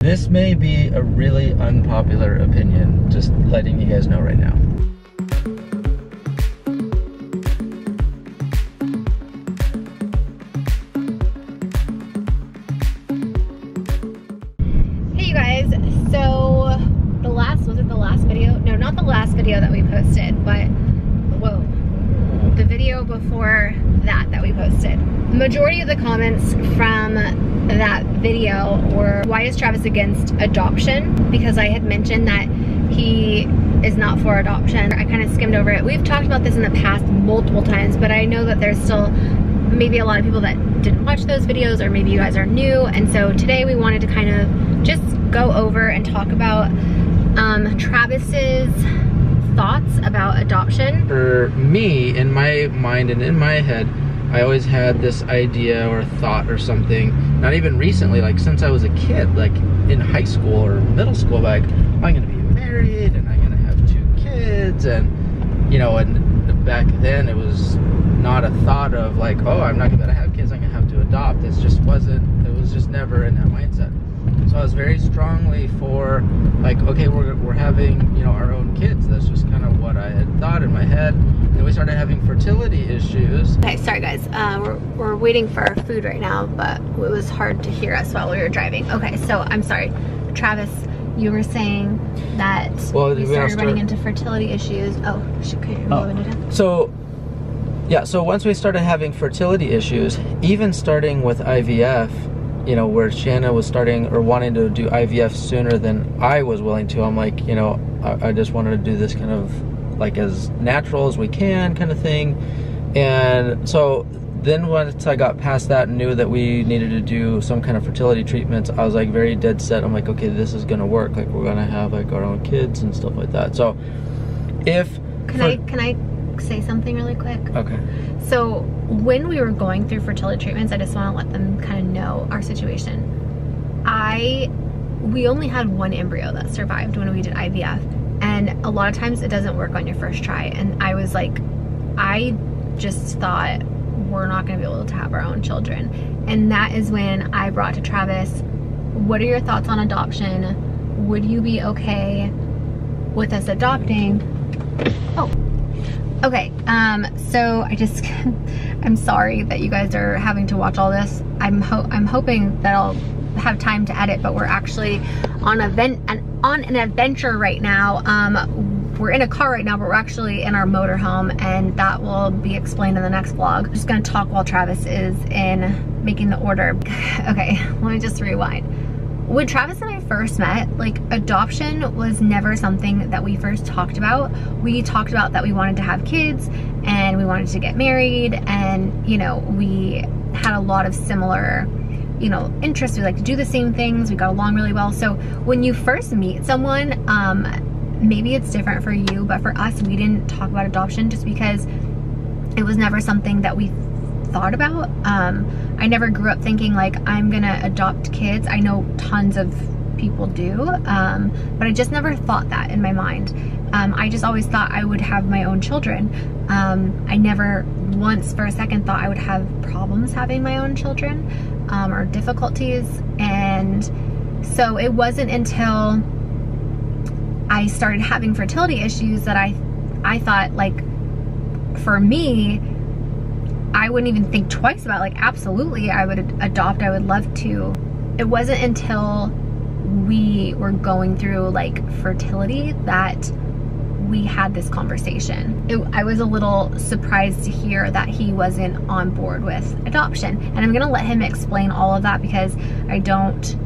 This may be a really unpopular opinion, just letting you guys know right now. Hey you guys, so was it the last video? No, not the last video that we posted, but whoa, the video before that we posted. The majority of the comments from that video were, why is Travis against adoption? Because I had mentioned that he is not for adoption. I kind of skimmed over it. We've talked about this in the past multiple times, but I know that there's still maybe a lot of people that didn't watch those videos, or maybe you guys are new. And so today we wanted to kind of just go over and talk about Travis's thoughts about adoption. For me, in my mind and in my head, I always had this idea or thought or something, not even recently, like since I was a kid, like in high school or middle school, like I'm gonna be married and I'm gonna have 2 kids, and you know, and back then it was not a thought of like, oh, I'm not gonna have kids, I'm gonna have to adopt. It just wasn't, it was just never in that mindset. So I was very strongly for like, okay, we're having, you know, our own kids. That's just kind of what I had thought in my head. And we started having fertility issues. Okay, sorry guys, we're waiting for our food right now, but it was hard to hear us while we were driving. Okay, so I'm sorry, Travis, you were saying that we started running into fertility issues. Oh, could you go into that? So, yeah, so once we started having fertility issues, even starting with IVF, you know, where Shanna was starting or wanting to do IVF sooner than I was willing to, I'm like, you know, I just wanted to do this kind of like as natural as we can kind of thing. And so then once I got past that and knew that we needed to do some kind of fertility treatments, I was like very dead set. I'm like, okay, this is gonna work. Like we're gonna have like our own kids and stuff like that. So if can I say something really quick? Okay. So when we were going through fertility treatments, I just want to let them kind of know our situation. We only had 1 embryo that survived when we did IVF, and a lot of times it doesn't work on your first try. And I was like, I just thought we're not going to be able to have our own children. And that is when I brought to Travis, what are your thoughts on adoption? Would you be okay with us adopting? Oh. Okay, so I'm sorry that you guys are having to watch all this. I'm hoping that I'll have time to edit, but we're actually on an adventure right now. We're in a car right now, but we're actually in our motorhome, and that will be explained in the next vlog. I'm just gonna talk while Travis is in making the order. Okay, let me just rewind. When Travis and I first met, like adoption was never something that we first talked about. We talked about that we wanted to have kids and we wanted to get married, and you know, we had a lot of similar, you know, interests. We like to do the same things. We got along really well. So when you first meet someone, maybe it's different for you, but for us, we didn't talk about adoption just because it was never something that we thought about. I never grew up thinking like I'm gonna adopt kids. I know tons of people do, but I just never thought that in my mind. I just always thought I would have my own children. I never once for a second thought I would have problems having my own children, or difficulties. And so it wasn't until I started having fertility issues that I thought, like, for me, I wouldn't even think twice about, like, absolutely I would adopt, I would love to. It wasn't until we were going through like fertility that we had this conversation. I was a little surprised to hear that he wasn't on board with adoption, and I'm gonna let him explain all of that because I don't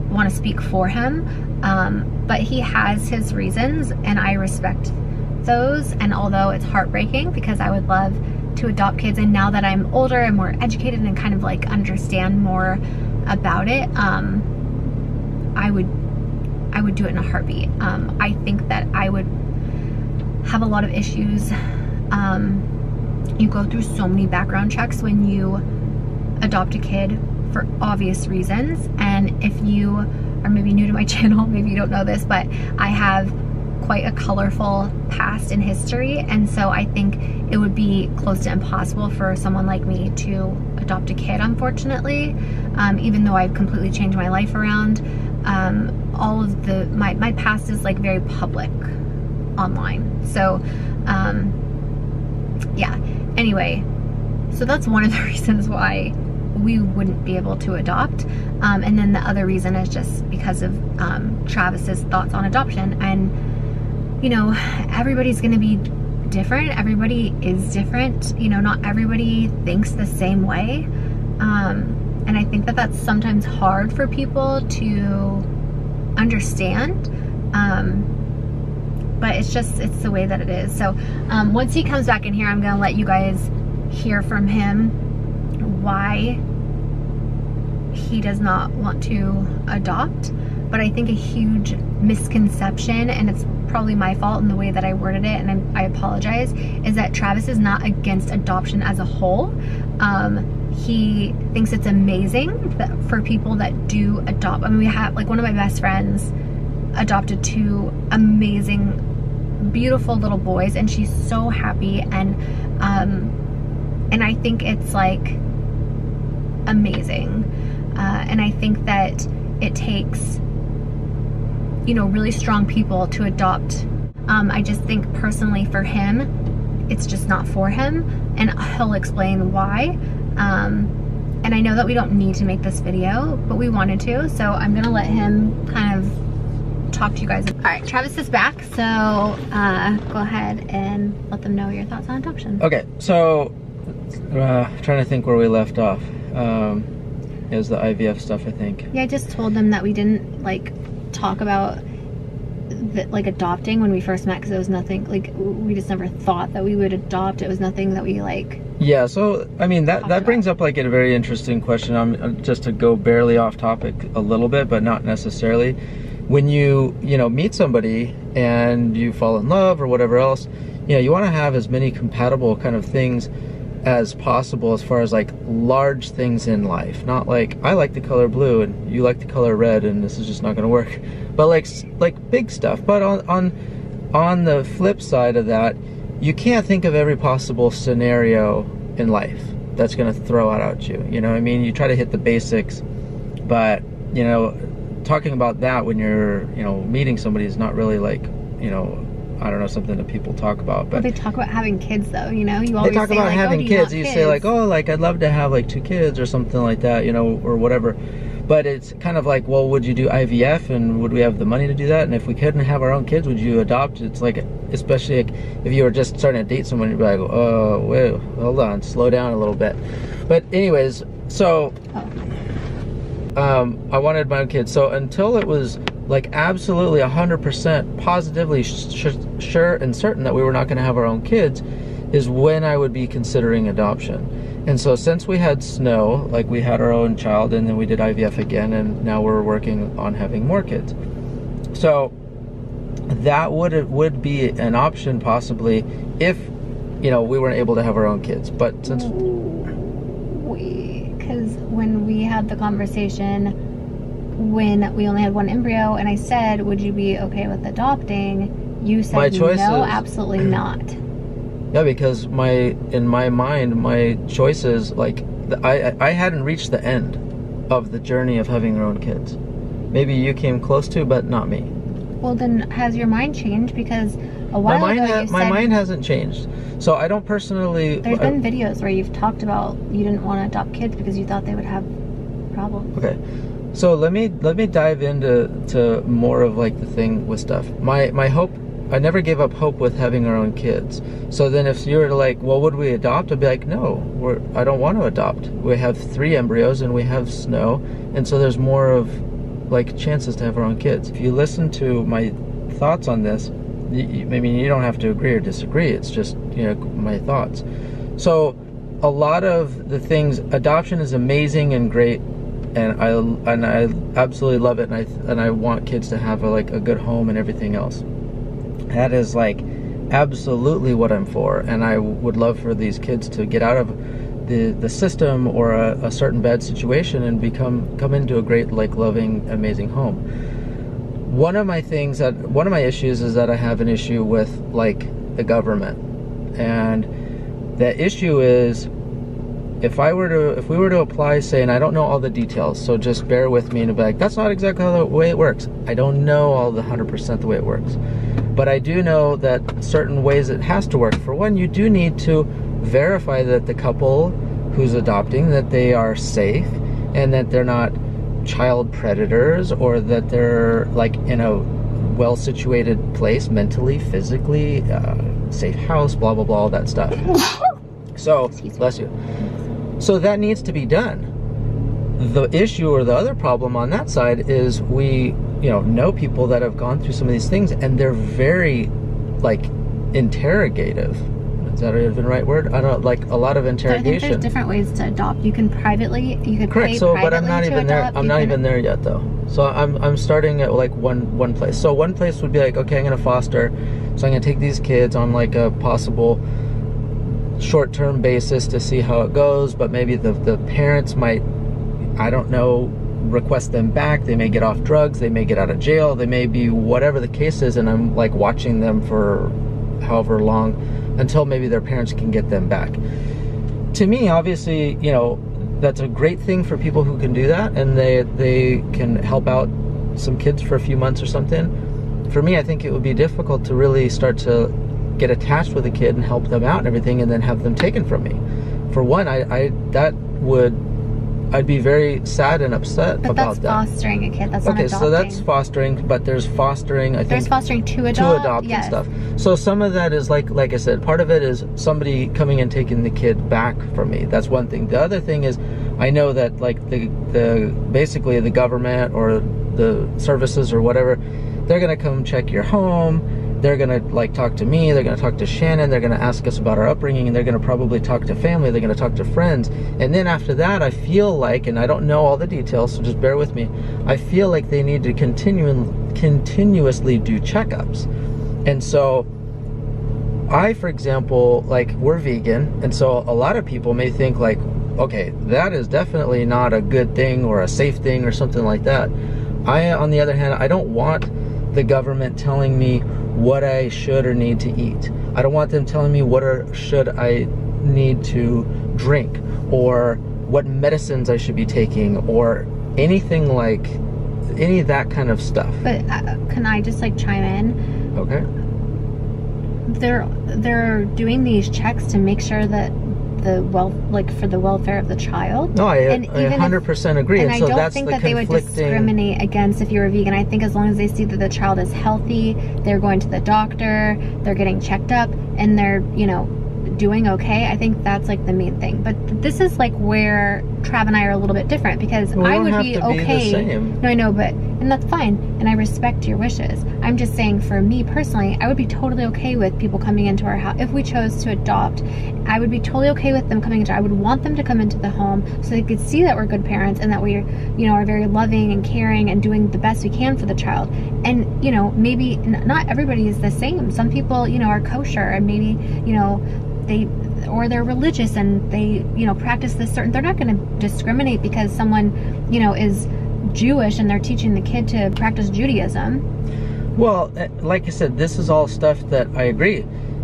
want to speak for him, but he has his reasons and I respect those. And although it's heartbreaking because I would love to adopt kids, and now that I'm older and more educated and kind of like understand more about it, I would do it in a heartbeat. I think that I would have a lot of issues. You go through so many background checks when you adopt a kid for obvious reasons. And if you are maybe new to my channel, maybe you don't know this, but I have quite a colorful past in history, and so I think it would be close to impossible for someone like me to adopt a kid, unfortunately, even though I've completely changed my life around. all of my past is like very public online. So yeah, anyway, so that's one of the reasons why we wouldn't be able to adopt. And then the other reason is just because of Travis's thoughts on adoption. And you know, everybody's gonna be different. Everybody is different. You know, not everybody thinks the same way. And I think that that's sometimes hard for people to understand. But it's the way that it is. So once he comes back in here, I'm gonna let you guys hear from him why he does not want to adopt. But I think a huge misconception, and it's probably my fault in the way that I worded it, and I apologize, is that Travis is not against adoption as a whole. He thinks it's amazing that for people that do adopt. I mean, we have, like, one of my best friends adopted 2 amazing, beautiful little boys, and she's so happy, and I think it's like amazing. And I think that it takes, you know, really strong people to adopt. I just think personally for him, it's just not for him, and he'll explain why. And I know that we don't need to make this video, but we wanted to, so I'm gonna let him kind of talk to you guys. All right, Travis is back, so go ahead and let them know your thoughts on adoption. Okay, so trying to think where we left off. Is the IVF stuff, I think. Yeah, I just told them that we didn't like talk about like adopting when we first met, because it was nothing, like, we just never thought that we would adopt. It was nothing that we like. Yeah, so I mean that brings up like a very interesting question. Just to go barely off topic a little bit, but not necessarily. When you know, meet somebody and you fall in love or whatever else, you know, you want to have as many compatible kind of things as possible, as far as like large things in life. Not like, I like the color blue and you like the color red and this is just not gonna work, but like big stuff. But on the flip side of that, you can't think of every possible scenario in life that's gonna throw it at you. You know what I mean? You try to hit the basics, but you know, talking about that when you're, you know, meeting somebody is not really like, you know, I don't know, something that people talk about. But well, they talk about having kids, though, you know? You always they talk say, about like, having oh, kids. You say like, oh, like, I'd love to have like 2 kids or something like that, you know, or whatever. But it's kind of like, well, would you do IVF, and would we have the money to do that? And if we couldn't have our own kids, would you adopt? It's like, especially like if you were just starting to date someone, you'd be like, oh, wait, hold on, slow down a little bit. But anyways, so I wanted my own kids. So until it was like absolutely 100% positively sure and certain that we were not going to have our own kids, is when I would be considering adoption. And so since we had Snow, like, we had our own child, and then we did IVF again, and now we're working on having more kids. So that would be an option possibly if, you know, we weren't able to have our own kids. But since because when we had the conversation, when we only had 1 embryo, and I said, would you be okay with adopting? You said, my choice no, is, absolutely not. Yeah, because in my mind, my choices, like, I hadn't reached the end of the journey of having our own kids. Maybe you came close to, but not me. Well, then has your mind changed? Because a while ago you said... My mind hasn't changed. So I don't personally... There's been videos where you've talked about you didn't want to adopt kids because you thought they would have problems. Okay. So let me dive into more of like the thing with stuff. My hope, I never gave up hope with having our own kids. So then if you were like, well, would we adopt? I'd be like, no, I don't want to adopt. We have 3 embryos and we have Snow, and so there's more of like chances to have our own kids. If you listen to my thoughts on this, I mean, you don't have to agree or disagree. It's just, you know, my thoughts. So a lot of the things, adoption is amazing and great. And I absolutely love it, and I want kids to have a good home and everything else. That is like absolutely what I'm for, and I would love for these kids to get out of the system or a certain bad situation and come into a great, like, loving, amazing home. One of my issues is that I have an issue with like the government, and the issue is if we were to apply, say, and I don't know all the details, so just bear with me and be like, that's not exactly how the way it works. I don't know all the 100% the way it works. But I do know that certain ways it has to work. For one, you do need to verify that the couple who's adopting, that they are safe and that they're not child predators, or that they're like in a well-situated place mentally, physically, safe house, blah, blah, blah, all that stuff. So, bless you. So that needs to be done. The issue or the other problem on that side is we, know people that have gone through some of these things, and they're very, like, interrogative. Is that even the right word? I don't know, like a lot of interrogation. I think there's different ways to adopt. You can privately, you can correct. pay So, privately but I'm not to even adopt. there. I'm not even there yet, though. So I'm starting at like one place. So one place would be like, okay, I'm gonna foster. So I'm gonna take these kids on like a possible short-term basis to see how it goes. But maybe the parents might, I don't know, request them back. They may get off drugs. They may get out of jail. They may be whatever the case is, and I'm like watching them for however long until maybe their parents can get them back. To me, obviously, that's a great thing for people who can do that, and they can help out some kids for a few months or something. For me, I think it would be difficult to really start to get attached with a kid and help them out and everything, and then have them taken from me. For one, I'd be very sad and upset about that. But that's fostering a kid. That's not okay, adopting. so that's fostering, but there's fostering, I think. There's fostering to adopt. To adopt yes. and stuff. So some of that is like I said, part of it is somebody coming and taking the kid back from me. That's one thing. The other thing is, I know that like basically the government or the services or whatever, they're gonna come check your home. They're gonna like talk to me, they're gonna talk to Shannon, they're gonna ask us about our upbringing, and they're gonna probably talk to family, they're gonna talk to friends. And then after that, I feel like, and I don't know all the details, so just bear with me, I feel like they need to continuously do checkups. And so I, for example, like, we're vegan, and so a lot of people may think like, okay, that is definitely not a good thing or a safe thing or something like that. I, on the other hand, I don't want the government telling me what I should or need to eat. I don't want them telling me what or should I need to drink, or what medicines I should be taking, or anything like any of that kind of stuff. But can I just like chime in? Okay. They're doing these checks to make sure that for the welfare of the child. No, I 100% agree. And so I don't that's think the that they would discriminate against if you're a vegan. I think as long as they see that the child is healthy, they're going to the doctor, they're getting checked up, and they're, doing okay, I think that's like the main thing. But this is like where Trav and I are a little bit different, because I would be okay. No, I know, and that's fine, and I respect your wishes. I'm just saying, for me personally, I would be totally okay with people coming into our house if we chose to adopt. I would be totally okay with them coming into. I would want them to come into the home so they could see that we're good parents and that we, are very loving and caring and doing the best we can for the child. And maybe not everybody is the same. Some people, are kosher, and maybe they're religious and they practice this certain. They're not going to discriminate because someone is Jewish and they're teaching the kid to practice Judaism. Well, like I said, this is all stuff that I agree.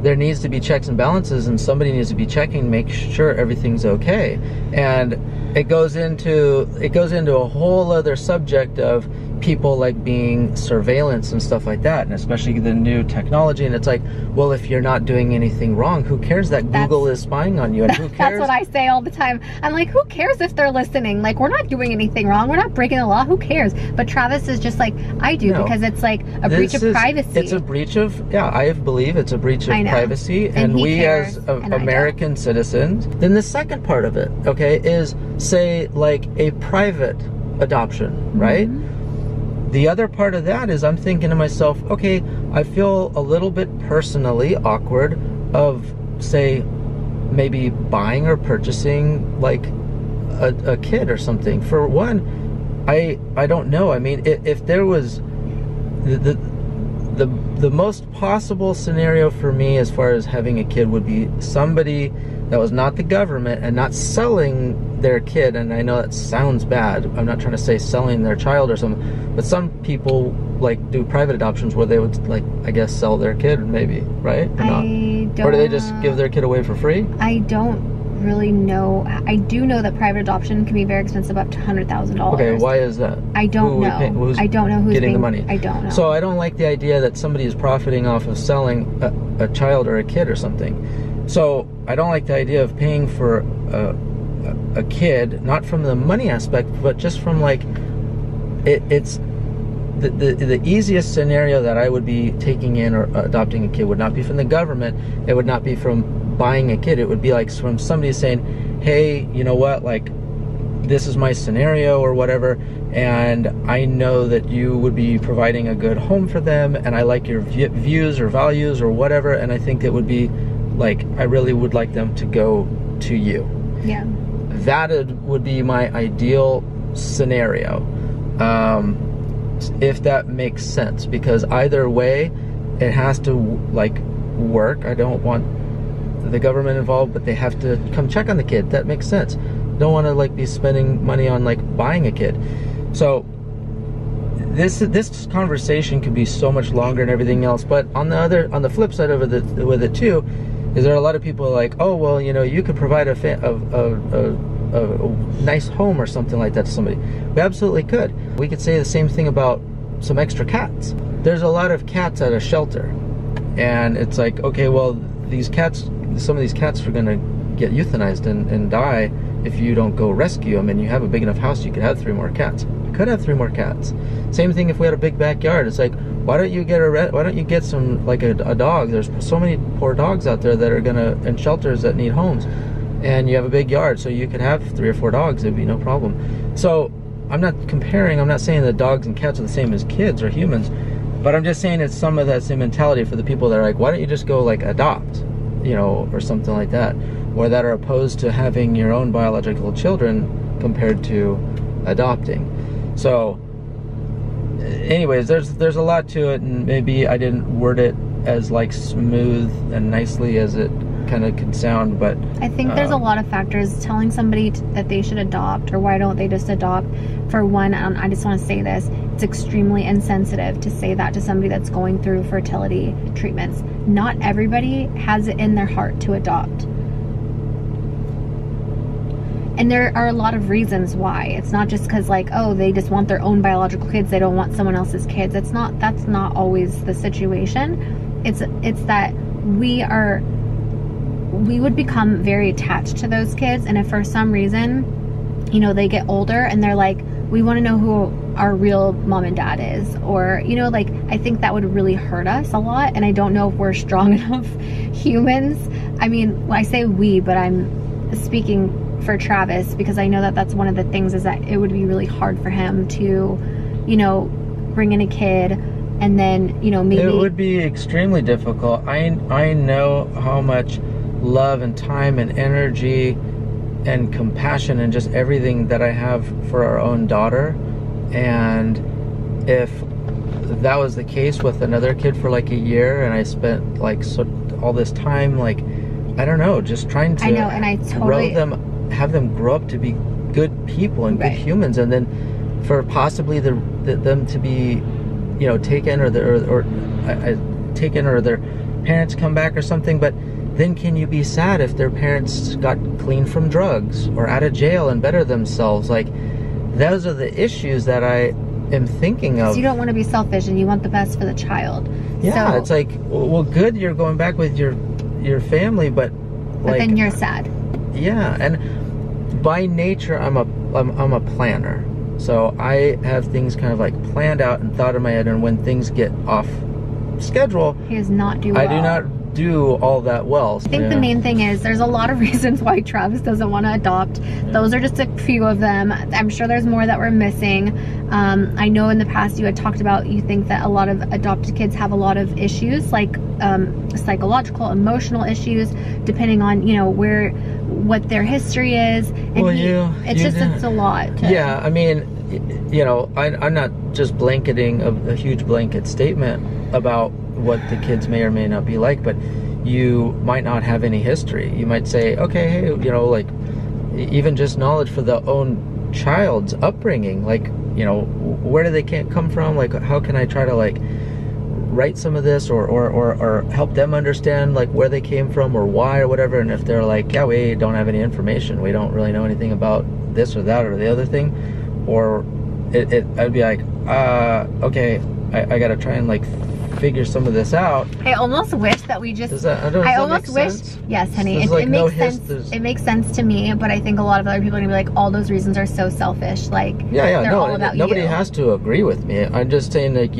There needs to be checks and balances, and somebody needs to be checking, make sure everything's okay. And it goes into a whole other subject of people like being surveillance and stuff like that, and especially the new technology. And it's like, well, if you're not doing anything wrong, who cares that Google is spying on you? And who cares? That's what I say all the time. I'm like, who cares if they're listening? Like, we're not doing anything wrong. We're not breaking the law. Who cares? But Travis is just like, I do, because it's like a breach of privacy. It's a breach of, I believe it's a breach of privacy. And we as American citizens, then the second part of it, okay, is say like a private adoption, right? The other part of that is I'm thinking to myself, okay, I feel a little bit personally awkward of, say, maybe buying or purchasing like a kid or something. For one, I don't know. I mean, if there was the most possible scenario for me as far as having a kid would be somebody that was not the government and not selling their kid. And I know that sounds bad. I'm not trying to say selling their child or something, but some people like do private adoptions where they would, like, I guess, sell their kid, maybe, right? Or not? Or do they just give their kid away for free? I don't really know. I do know that private adoption can be very expensive, up to $100,000. Okay, why is that? I don't know. I don't know who's getting the money. I don't know. So I don't like the idea that somebody is profiting off of selling a child or a kid or something. So I don't like the idea of paying for a kid, not from the money aspect, but just from like it's the easiest scenario that I would be taking in or adopting a kid would not be from the government. It would not be from buying a kid. It would be like from somebody saying, hey, you know what, like this is my scenario or whatever, and I know that you would be providing a good home for them, and I like your views or values or whatever, and I think it would be like, I really would like them to go to you. Yeah. That would be my ideal scenario, if that makes sense, because either way it has to like work. I don't want the government involved, but they have to come check on the kid. That makes sense. Don't want to like be spending money on like buying a kid. So this conversation could be so much longer and everything else, but on the flip side of it with it too is there are a lot of people like, oh well, you know, you could provide a nice home or something like that to somebody. We absolutely could. We could say the same thing about some extra cats. There's a lot of cats at a shelter, and it's like, okay, well, these cats, some of these cats are gonna get euthanized and die if you don't go rescue them, and you have a big enough house, you could have 3 more cats. You could have 3 more cats. Same thing if we had a big backyard. It's like, why don't you get some, like a dog? There's so many poor dogs out there that are in shelters that need homes, and you have a big yard, so you could have 3 or 4 dogs. It'd be no problem. So I'm not saying that dogs and cats are the same as kids or humans, but I'm just saying it's some of that same mentality for the people that are like, why don't you just go like adopt, you know, or something like that, or that are opposed to having your own biological children compared to adopting. So anyways, there's a lot to it, and maybe I didn't word it as like smooth and nicely as it kind of could sound, but I think there's a lot of factors. Telling somebody that they should adopt, or why don't they just adopt, for one, I just want to say this, it's extremely insensitive to say that to somebody that's going through fertility treatments. Not everybody has it in their heart to adopt, and there are a lot of reasons why. It's not just because like, oh, they just want their own biological kids, they don't want someone else's kids. That's not always the situation. It's that we would become very attached to those kids, and if for some reason, you know, they get older and they're like, we want to know who our real mom and dad is, or, you know, like, I think that would really hurt us a lot, and I don't know if we're strong enough humans. I mean, I say we, but I'm speaking for Travis, because I know that that's one of the things, is that it would be really hard for him to, you know, bring in a kid, and then, you know, maybe it would be extremely difficult. I know how much love and time and energy and compassion and just everything that I have for our own daughter, and if that was the case with another kid for like a year, and I spent like all this time, like, I don't know, just trying to, I know, and I totally have them grow up to be good people and good humans, and then for possibly them to be, you know, taken, or their parents come back or something. But then can you be sad if their parents got clean from drugs or out of jail and better themselves? Like, those are the issues that I am thinking of. So you don't want to be selfish, and you want the best for the child. Yeah, so, it's like, well, good, you're going back with your family, but like, then you're sad. Yeah, and by nature, I'm a planner. So I have things kind of like planned out and thought in my head, and when things get off schedule, he does not do well. I do not do all that well. I think the main thing is there's a lot of reasons why Travis doesn't want to adopt. Those are just a few of them. I'm sure there's more that we're missing. I know in the past you had talked about, you think that a lot of adopted kids have a lot of issues, like psychological, emotional issues, depending on, you know, what their history is. And well, it's a lot. Yeah, I mean, you know, I'm not just blanketing a huge blanket statement about what the kids may or may not be like, but you might not have any history. You might say, okay, hey, you know, like, even just knowledge for the own child's upbringing, like, you know, where do they come from? Like, how can I try to like write some of this or help them understand like where they came from or why or whatever. And if they're like, yeah, we don't have any information, we don't really know anything about this or that or the other thing, or I'd be like, okay, I gotta try and like figure some of this out. I almost wish that we just, I almost wish, yes honey, it like makes sense. It makes sense to me, but I think a lot of other people are gonna be like, all those reasons are so selfish, like they're all about nobody you. has to agree with me. I'm just saying like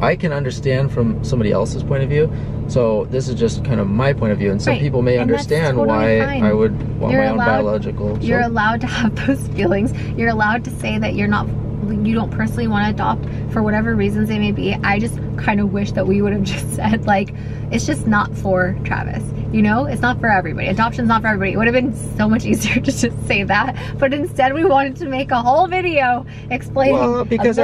I can understand from somebody else's point of view, so this is just kind of my point of view, and some people may understand totally why fine. I would want my own biological. You're allowed to have those feelings. You're allowed to say that you don't personally want to adopt for whatever reasons they may be. I just kind of wish that we would have just said like, it's just not for Travis, you know, it's not for everybody. Adoption's not for everybody. It would have been so much easier to just say that, but instead we wanted to make a whole video explaining because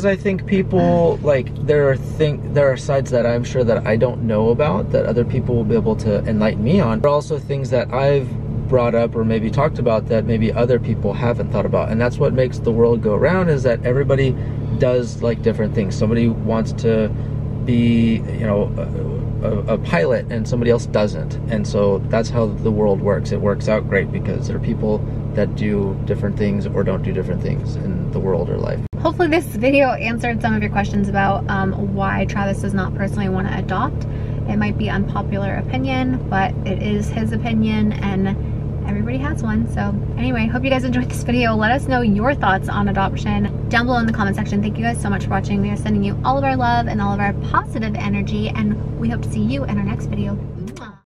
I think people like there are sides that I'm sure that I don't know about that other people will be able to enlighten me on. There are also things that I've brought up or maybe talked about that maybe other people haven't thought about, and that's what makes the world go around, is that everybody does like different things. Somebody wants to be, you know, a pilot and somebody else doesn't, and so that's how the world works. It works out great because there are people that do different things or don't do different things in the world or life. Hopefully this video answered some of your questions about why Travis does not personally want to adopt. It might be unpopular opinion, but it is his opinion and everybody has one. So anyway, hope you guys enjoyed this video. Let us know your thoughts on adoption down below in the comment section. Thank you guys so much for watching. We are sending you all of our love and all of our positive energy, and we hope to see you in our next video.